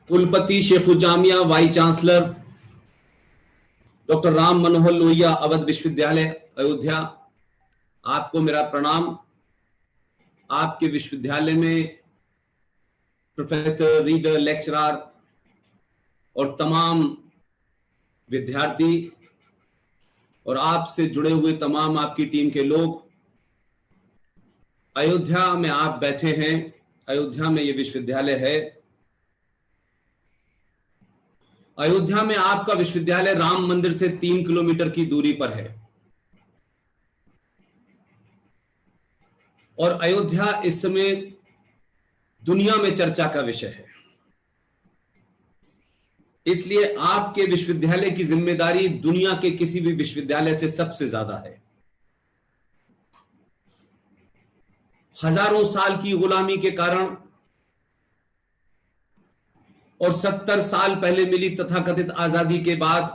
कुलपति शेखुजामिया vice chancellor doctor Ram Manohar Lohia Awadh विश्वविद्यालय अयोध्या, आपको मेरा प्रणाम। आपके विश्वविद्यालय में प्रोफेसर, रीडर, लेक्चरर और तमाम विद्यार्थी और आपसे जुड़े हुए तमाम आपकी टीम के लोग, अयोध्या में आप बैठे हैं। अयोध्या में ये विश्वविद्यालय है। अयोध्या में आपका विश्वविद्यालय राम मंदिर से 3 किलोमीटर की दूरी पर है और अयोध्या इस समय दुनिया में चर्चा का विषय है। इसलिए आपके विश्वविद्यालय की जिम्मेदारी दुनिया के किसी भी विश्वविद्यालय से सबसे ज्यादा है। हजारों साल की गुलामी के कारण और 70 साल पहले मिली तथाकथित आजादी के बाद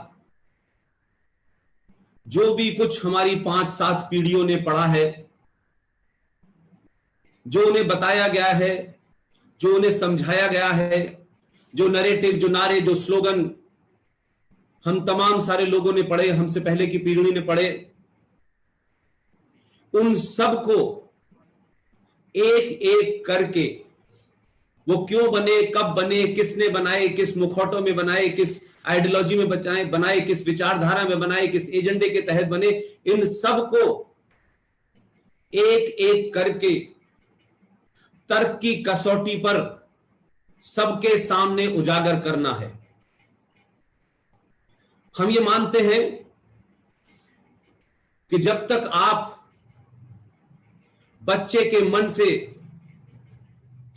जो भी कुछ हमारी 5-7 पीढ़ियों ने पढ़ा है, जो उन्हें बताया गया है, जो उन्हें समझाया गया है, जो नरेटिव, जो नारे, जो स्लोगन हम तमाम सारे लोगों ने पढ़े, हमसे पहले की पीढ़ी ने पढ़े, उन सबको एक एक करके वो क्यों बने, कब बने, किसने बनाए, किस मुखौटों में बनाए, किस आइडियोलॉजी में बनाए, किस विचारधारा में बनाए, किस एजेंडे के तहत बने, इन सबको एक एक करके तर्क की कसौटी पर सबके सामने उजागर करना है। हम ये मानते हैं कि जब तक आप बच्चे के मन से,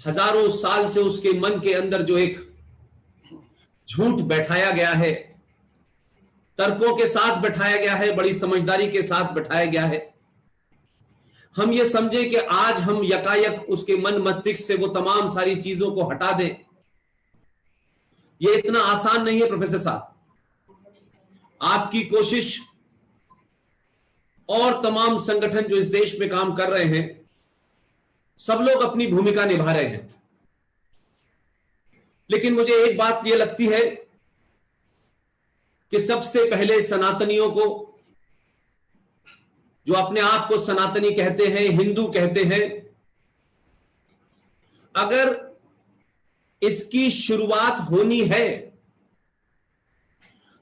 हजारों साल से उसके मन के अंदर जो एक झूठ बैठाया गया है, तर्कों के साथ बैठाया गया है, बड़ी समझदारी के साथ बैठाया गया है, हम ये समझे कि आज हम यकायक उसके मन मस्तिष्क से वो तमाम सारी चीजों को हटा दें, ये इतना आसान नहीं है। प्रोफेसर साहब, आपकी कोशिश और तमाम संगठन जो इस देश में काम कर रहे हैं, सब लोग अपनी भूमिका निभा रहे हैं, लेकिन मुझे एक बात यह लगती है कि सबसे पहले सनातनियों को, जो अपने आप को सनातनी कहते हैं, हिंदू कहते हैं, अगर इसकी शुरुआत होनी है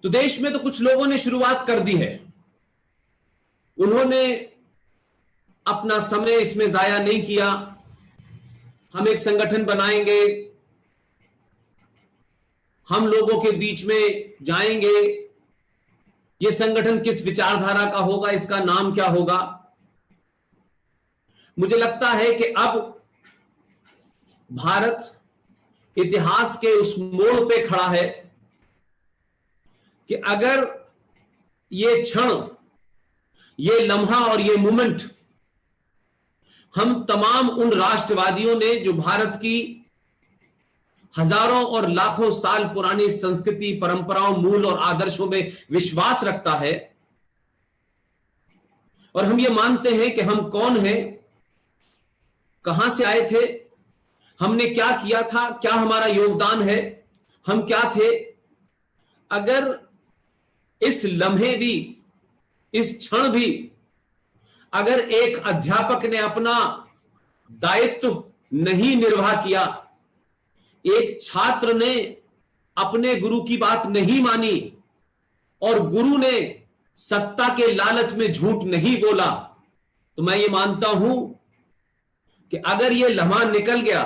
तो देश में तो कुछ लोगों ने शुरुआत कर दी है। उन्होंने अपना समय इसमें जाया नहीं किया। हम एक संगठन बनाएंगे, हम लोगों के बीच में जाएंगे, यह संगठन किस विचारधारा का होगा, इसका नाम क्या होगा। मुझे लगता है कि अब भारत इतिहास के उस मोड़ पे खड़ा है कि अगर ये क्षण, ये लम्हा और ये मोमेंट हम तमाम उन राष्ट्रवादियों ने जो भारत की हजारों और लाखों साल पुरानी संस्कृति, परंपराओं, मूल और आदर्शों में विश्वास रखता है, और हम ये मानते हैं कि हम कौन हैं, कहां से आए थे, हमने क्या किया था, क्या हमारा योगदान है, हम क्या थे, अगर इस लम्हे भी, इस क्षण भी अगर एक अध्यापक ने अपना दायित्व नहीं निर्वाह किया, एक छात्र ने अपने गुरु की बात नहीं मानी और गुरु ने सत्ता के लालच में झूठ नहीं बोला, तो मैं ये मानता हूं कि अगर ये लम्हा निकल गया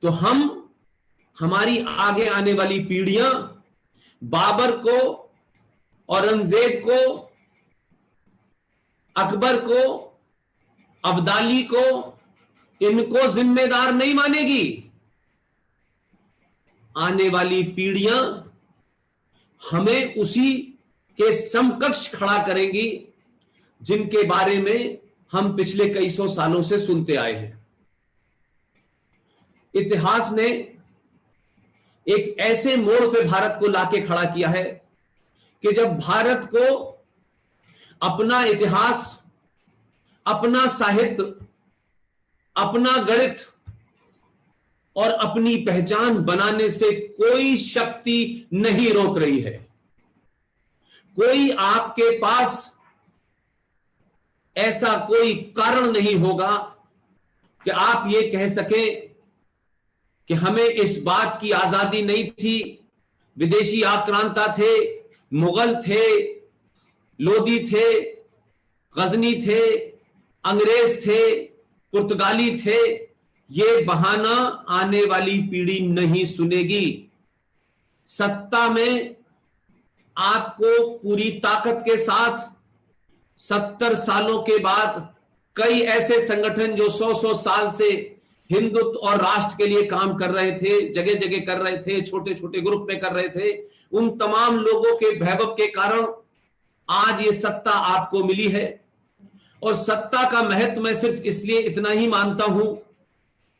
तो हम, हमारी आगे आने वाली पीढ़ियां बाबर को, औरंगजेब को, अकबर को, अब्दाली को, इनको जिम्मेदार नहीं मानेगी। आने वाली पीढ़ियां हमें उसी के समकक्ष खड़ा करेंगी जिनके बारे में हम पिछले कई सौ सालों से सुनते आए हैं। इतिहास ने एक ऐसे मोड़ पे भारत को लाके खड़ा किया है कि जब भारत को अपना इतिहास, अपना साहित्य, अपना गणित, और अपनी पहचान बनाने से कोई शक्ति नहीं रोक रही है। कोई आपके पास ऐसा कोई कारण नहीं होगा कि आप ये कह सकें कि हमें इस बात की आजादी नहीं थी, विदेशी आक्रांता थे, मुगल थे, लोदी थे, गजनी थे, अंग्रेज थे, पुर्तगाली थे। ये बहाना आने वाली पीढ़ी नहीं सुनेगी। सत्ता में आपको पूरी ताकत के साथ 70 सालों के बाद कई ऐसे संगठन जो 100 साल से हिंदुत्व और राष्ट्र के लिए काम कर रहे थे, जगह जगह कर रहे थे, छोटे छोटे ग्रुप में कर रहे थे, उन तमाम लोगों के वैभव के कारण आज ये सत्ता आपको मिली है। और सत्ता का महत्व मैं सिर्फ इसलिए इतना ही मानता हूं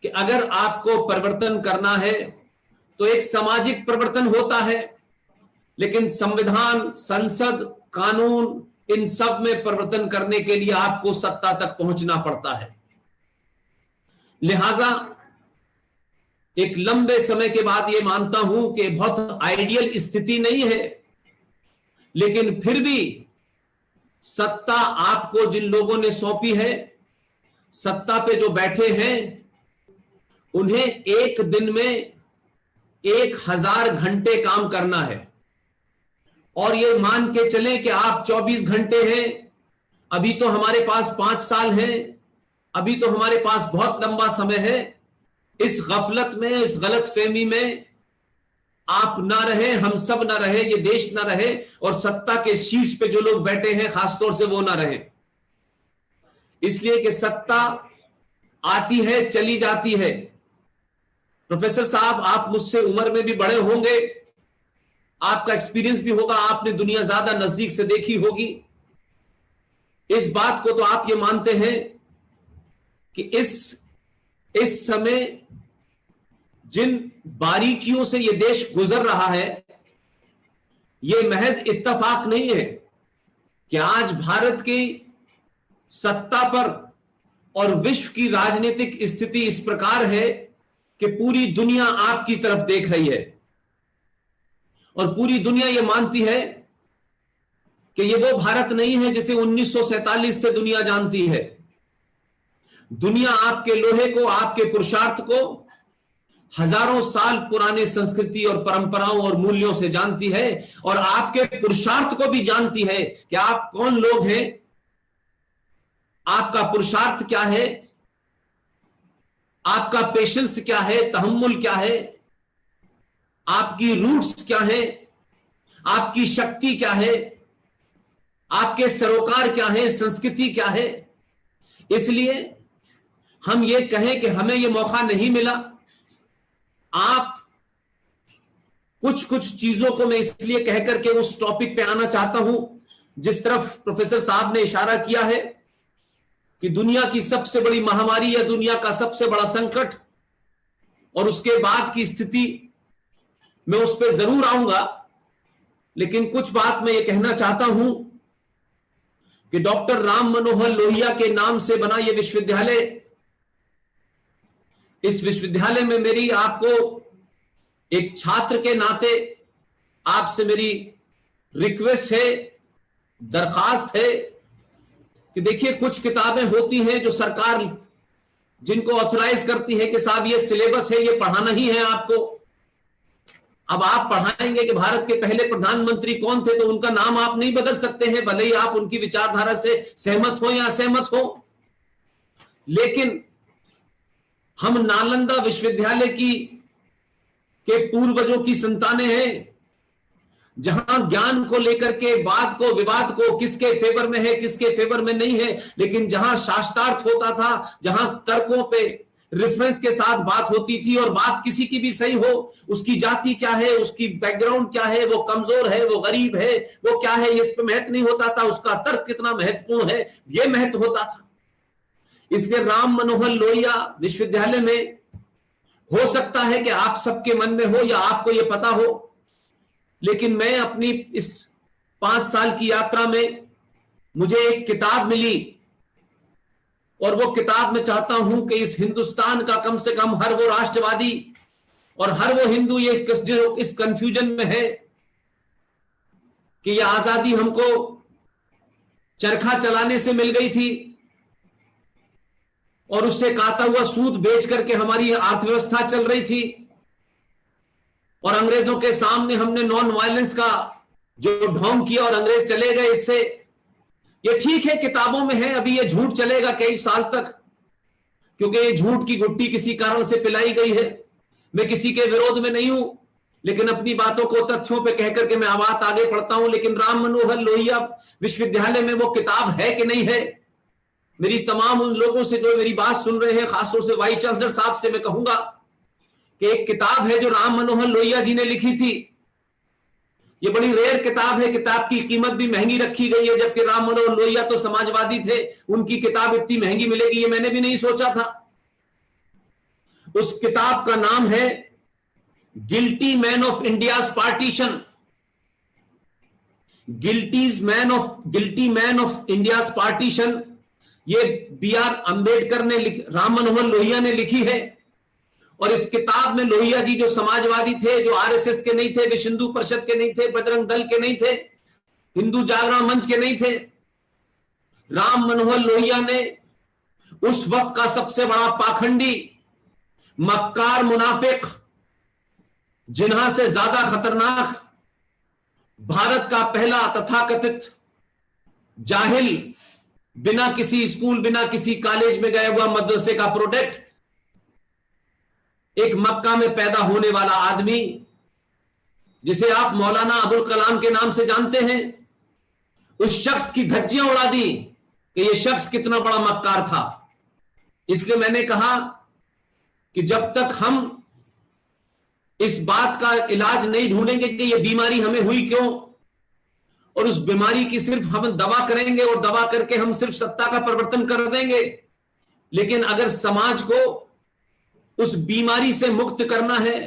कि अगर आपको परिवर्तन करना है तो एक सामाजिक परिवर्तन होता है, लेकिन संविधान, संसद, कानून, इन सब में परिवर्तन करने के लिए आपको सत्ता तक पहुंचना पड़ता है। लिहाजा एक लंबे समय के बाद यह मानता हूं कि बहुत आइडियल स्थिति नहीं है, लेकिन फिर भी सत्ता आपको जिन लोगों ने सौंपी है, सत्ता पे जो बैठे हैं, उन्हें एक दिन में 1000 घंटे काम करना है। और ये मान के चलें कि आप 24 घंटे हैं, अभी तो हमारे पास 5 साल हैं, अभी तो हमारे पास बहुत लंबा समय है। इस गफलत में, इस गलतफहमी में आप ना रहे, हम सब ना रहे, ये देश ना रहे, और सत्ता के शीर्ष पे जो लोग बैठे हैं खासतौर से वो ना रहे। इसलिए कि सत्ता आती है, चली जाती है। प्रोफेसर साहब, आप मुझसे उम्र में भी बड़े होंगे, आपका एक्सपीरियंस भी होगा, आपने दुनिया ज्यादा नजदीक से देखी होगी। इस बात को तो आप ये मानते हैं कि इस समय जिन बारीकियों से ये देश गुजर रहा है, ये महज इत्तेफाक नहीं है कि आज भारत की सत्ता पर और विश्व की राजनीतिक स्थिति इस प्रकार है कि पूरी दुनिया आपकी तरफ देख रही है और पूरी दुनिया ये मानती है कि ये वो भारत नहीं है जिसे 1947 से दुनिया जानती है। दुनिया आपके लोहे को, आपके पुरुषार्थ को हजारों साल पुराने संस्कृति और परंपराओं और मूल्यों से जानती है, और आपके पुरुषार्थ को भी जानती है कि आप कौन लोग हैं, आपका पुरुषार्थ क्या है, आपका पेशेंस क्या है, तहम्मुल क्या है, आपकी रूट्स क्या है, आपकी शक्ति क्या है, आपके सरोकार क्या है, संस्कृति क्या है। इसलिए हम ये कहें कि हमें ये मौका नहीं मिला। आप कुछ चीजों को मैं इसलिए कह करके उस टॉपिक पे आना चाहता हूं जिस तरफ प्रोफेसर साहब ने इशारा किया है कि दुनिया की सबसे बड़ी महामारी या दुनिया का सबसे बड़ा संकट और उसके बाद की स्थिति, मैं उस पर जरूर आऊंगा। लेकिन कुछ बात मैं ये कहना चाहता हूं कि डॉक्टर राम मनोहर लोहिया के नाम से बना यह विश्वविद्यालय, इस विश्वविद्यालय में मेरी आपको एक छात्र के नाते आपसे मेरी रिक्वेस्ट है, दरखास्त है कि देखिए, कुछ किताबें होती हैं जो सरकार जिनको ऑथराइज करती है कि साहब ये सिलेबस है, ये पढ़ाना ही है आपको। अब आप पढ़ाएंगे कि भारत के पहले प्रधानमंत्री कौन थे, तो उनका नाम आप नहीं बदल सकते हैं, भले ही आप उनकी विचारधारा से सहमत हो या असहमत हो। लेकिन हम नालंदा विश्वविद्यालय के पूर्वजों की संतानें हैं, जहां ज्ञान को लेकर के वाद को, विवाद को, किसके फेवर में है, किसके फेवर में नहीं है, लेकिन जहां शास्त्रार्थ होता था, जहां तर्कों पे रेफरेंस के साथ बात होती थी, और बात किसी की भी सही हो, उसकी जाति क्या है, उसकी बैकग्राउंड क्या है, वो कमजोर है, वो गरीब है, वो क्या है, इस पे महत्व नहीं होता था, उसका तर्क कितना महत्वपूर्ण है, ये महत्व होता था। इसलिए राम मनोहर लोहिया विश्वविद्यालय में हो सकता है कि आप सबके मन में हो या आपको यह पता हो, लेकिन मैं अपनी इस 5 साल की यात्रा में मुझे एक किताब मिली, और वो किताब मैं चाहता हूं कि इस हिंदुस्तान का कम से कम हर वो राष्ट्रवादी और हर वो हिंदू ये जो इस कंफ्यूजन में है कि ये आजादी हमको चरखा चलाने से मिल गई थी और उससे काता हुआ सूत बेच करके हमारी अर्थव्यवस्था चल रही थी और अंग्रेजों के सामने हमने नॉन वायलेंस का जो ढोंग किया और अंग्रेज चले गए इससे। ये ठीक है, किताबों में है, अभी ये झूठ चलेगा कई साल तक, क्योंकि ये झूठ की गुट्टी किसी कारण से पिलाई गई है। मैं किसी के विरोध में नहीं हूं, लेकिन अपनी बातों को तथ्यों पे कहकर के मैं बात आगे बढ़ता हूं। लेकिन राम मनोहर लोहिया विश्वविद्यालय में वो किताब है कि नहीं है? मेरी तमाम उन लोगों से जो मेरी बात सुन रहे हैं, खासतौर से वाइस चांसलर साहब से मैं कहूंगा कि एक किताब है जो राम मनोहर लोहिया जी ने लिखी थी। ये बड़ी रेयर किताब है, किताब की कीमत भी महंगी रखी गई है, जबकि राम मनोहर लोहिया तो समाजवादी थे, उनकी किताब इतनी महंगी मिलेगी ये मैंने भी नहीं सोचा था। उस किताब का नाम है guilty man of India's partition. Guilty man of India's partition, ये बी.आर. अंबेडकर ने राम मनोहर लोहिया ने लिखी है। और इस किताब में लोहिया जी जो समाजवादी थे, जो आरएसएस के नहीं थे, विश्व हिंदू परिषद के नहीं थे, बजरंग दल के नहीं थे, हिंदू जागरण मंच के नहीं थे, राम मनोहर लोहिया ने उस वक्त का सबसे बड़ा पाखंडी, मक्कार, मुनाफिक, जिन्हा से ज्यादा खतरनाक, भारत का पहला तथाकथित जाहिल, बिना किसी स्कूल, बिना किसी कॉलेज में गए हुआ मदरसे का प्रोडक्ट, एक मक्का में पैदा होने वाला आदमी जिसे आप मौलाना अबुल कलाम के नाम से जानते हैं, उस शख्स की धज्जियां उड़ा दी कि यह शख्स कितना बड़ा मक्कार था। इसलिए मैंने कहा कि जब तक हम इस बात का इलाज नहीं ढूंढेंगे कि यह बीमारी हमें हुई क्यों, और उस बीमारी की सिर्फ हम दवा करेंगे और दवा करके हम सिर्फ सत्ता का परिवर्तन कर देंगे, लेकिन अगर समाज को उस बीमारी से मुक्त करना है,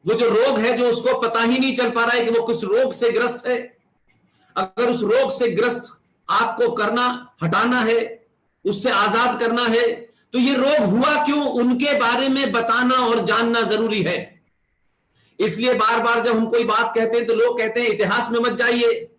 वो जो रोग है जो उसको पता ही नहीं चल पा रहा है कि वो किस रोग से ग्रस्त है, अगर उस रोग से ग्रस्त आपको हटाना है, उससे आजाद करना है, तो ये रोग हुआ क्यों, उनके बारे में बताना और जानना जरूरी है। इसलिए बार बार जब हम कोई बात कहते हैं तो लोग कहते हैं इतिहास में मत जाइए।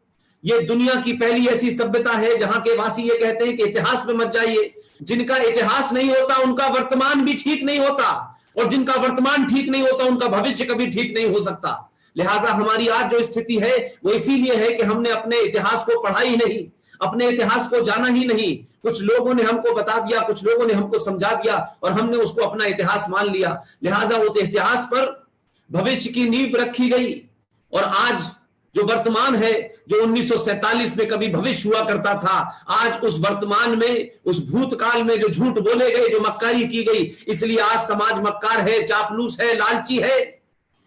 ये दुनिया की पहली ऐसी सभ्यता है जहां के वासी ये कहते हैं कि इतिहास में मत जाइए। जिनका इतिहास नहीं होता उनका वर्तमान भी ठीक नहीं होता, और जिनका वर्तमान ठीक नहीं होता उनका भविष्य कभी ठीक नहीं हो सकता। लिहाजा हमारी आज जो स्थिति है वो इसीलिए है कि हमने अपने इतिहास को पढ़ा ही नहीं, अपने इतिहास को जाना ही नहीं। कुछ लोगों ने हमको बता दिया, कुछ लोगों ने हमको समझा दिया और हमने उसको अपना इतिहास मान लिया। लिहाजा वो इतिहास पर भविष्य की नींव रखी गई, और आज जो वर्तमान है, जो 1947 में कभी भविष्य हुआ करता था, आज उस वर्तमान में, उस भूतकाल में जो झूठ बोले गए, जो मक्कारी की गई, इसलिए आज समाज मक्कार है, चापलूस है, लालची है,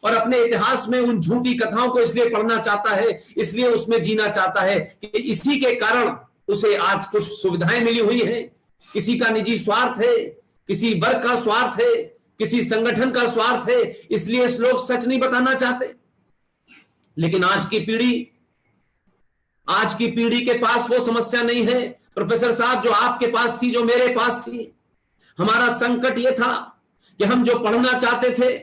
और अपने इतिहास में उन झूठी कथाओं को इसलिए पढ़ना चाहता है, इसलिए उसमें जीना चाहता है कि इसी के कारण उसे आज कुछ सुविधाएं मिली हुई हैं। किसी का निजी स्वार्थ है, किसी वर्ग का स्वार्थ है, किसी संगठन का स्वार्थ है, इसलिए इस लोग सच नहीं बताना चाहते। लेकिन आज की पीढ़ी के पास वो समस्या नहीं है। प्रोफेसर साहब, जो आपके पास थी, जो मेरे पास थी, हमारा संकट ये था कि हम जो पढ़ना चाहते थे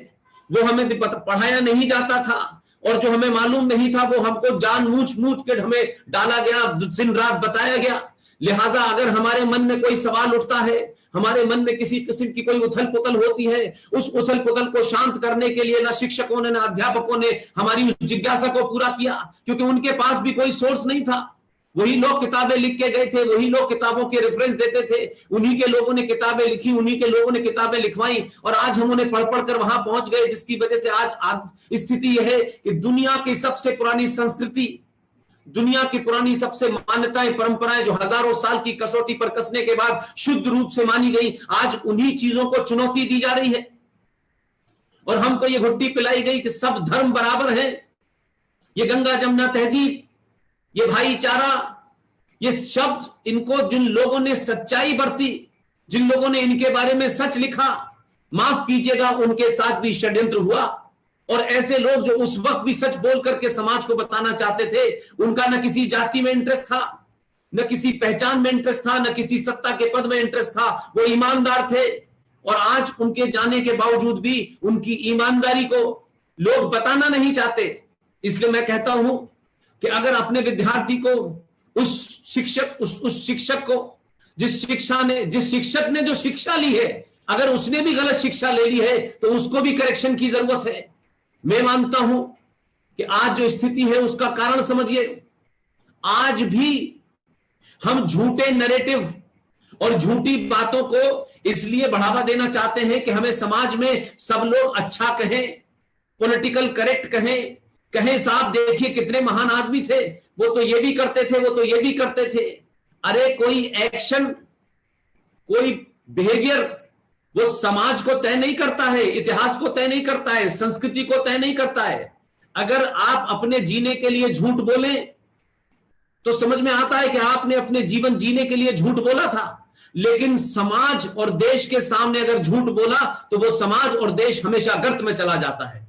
वो हमें पढ़ाया नहीं जाता था, और जो हमें मालूम नहीं था वो हमको जानबूझ के हमें डाला गया, दिन रात बताया गया। लिहाजा अगर हमारे मन में कोई सवाल उठता है, हमारे मन में किसी किस्म की कोई उथल पुथल होती है, उस उथल पुथल को शांत करने के लिए ना शिक्षकों ने, ना अध्यापकों ने हमारी उस जिज्ञासा को पूरा किया, क्योंकि उनके पास भी कोई सोर्स नहीं था। वही लोग किताबें लिख के गए थे, वही लोग किताबों के रेफरेंस देते थे, उन्हीं के लोगों ने किताबें लिखी, उन्हीं के लोगों ने किताबें लिखवाई, और आज हम उन्हें पढ़ कर वहां पहुंच गए, जिसकी वजह से आज स्थिति यह है कि दुनिया की सबसे पुरानी संस्कृति, दुनिया की पुरानी सबसे मान्यताएं, परंपराएं जो हजारों साल की कसौटी पर कसने के बाद शुद्ध रूप से मानी गई, आज उन्हीं चीजों को चुनौती दी जा रही है। और हमको ये घुट्टी पिलाई गई कि सब धर्म बराबर है, ये गंगा जमुना तहजीब, ये भाईचारा, ये शब्द, इनको जिन लोगों ने सच्चाई बरती, जिन लोगों ने इनके बारे में सच लिखा, माफ कीजिएगा, उनके साथ भी षड्यंत्र हुआ। और ऐसे लोग जो उस वक्त भी सच बोल करके समाज को बताना चाहते थे, उनका न किसी जाति में इंटरेस्ट था, न किसी पहचान में इंटरेस्ट था, न किसी सत्ता के पद में इंटरेस्ट था। वो ईमानदार थे और आज उनके जाने के बावजूद भी उनकी ईमानदारी को लोग बताना नहीं चाहते। इसलिए मैं कहता हूं कि अगर अपने विद्यार्थी को उस शिक्षक को जिस शिक्षक ने जो शिक्षा ली है, अगर उसने भी गलत शिक्षा ले ली है तो उसको भी करेक्शन की जरूरत है। मैं मानता हूं कि आज जो स्थिति है उसका कारण समझिए, आज भी हम झूठे नैरेटिव और झूठी बातों को इसलिए बढ़ावा देना चाहते हैं कि हमें समाज में सब लोग अच्छा कहें, पॉलिटिकल करेक्ट कहें साहब देखिए कितने महान आदमी थे, वो तो ये भी करते थे, वो तो ये भी करते थे। अरे कोई एक्शन, कोई बिहेवियर वो समाज को तय नहीं करता है, इतिहास को तय नहीं करता है, संस्कृति को तय नहीं करता है। अगर आप अपने जीने के लिए झूठ बोलें तो समझ में आता है कि आपने अपने जीवन जीने के लिए झूठ बोला था, लेकिन समाज और देश के सामने अगर झूठ बोला तो वो समाज और देश हमेशा गर्त में चला जाता है।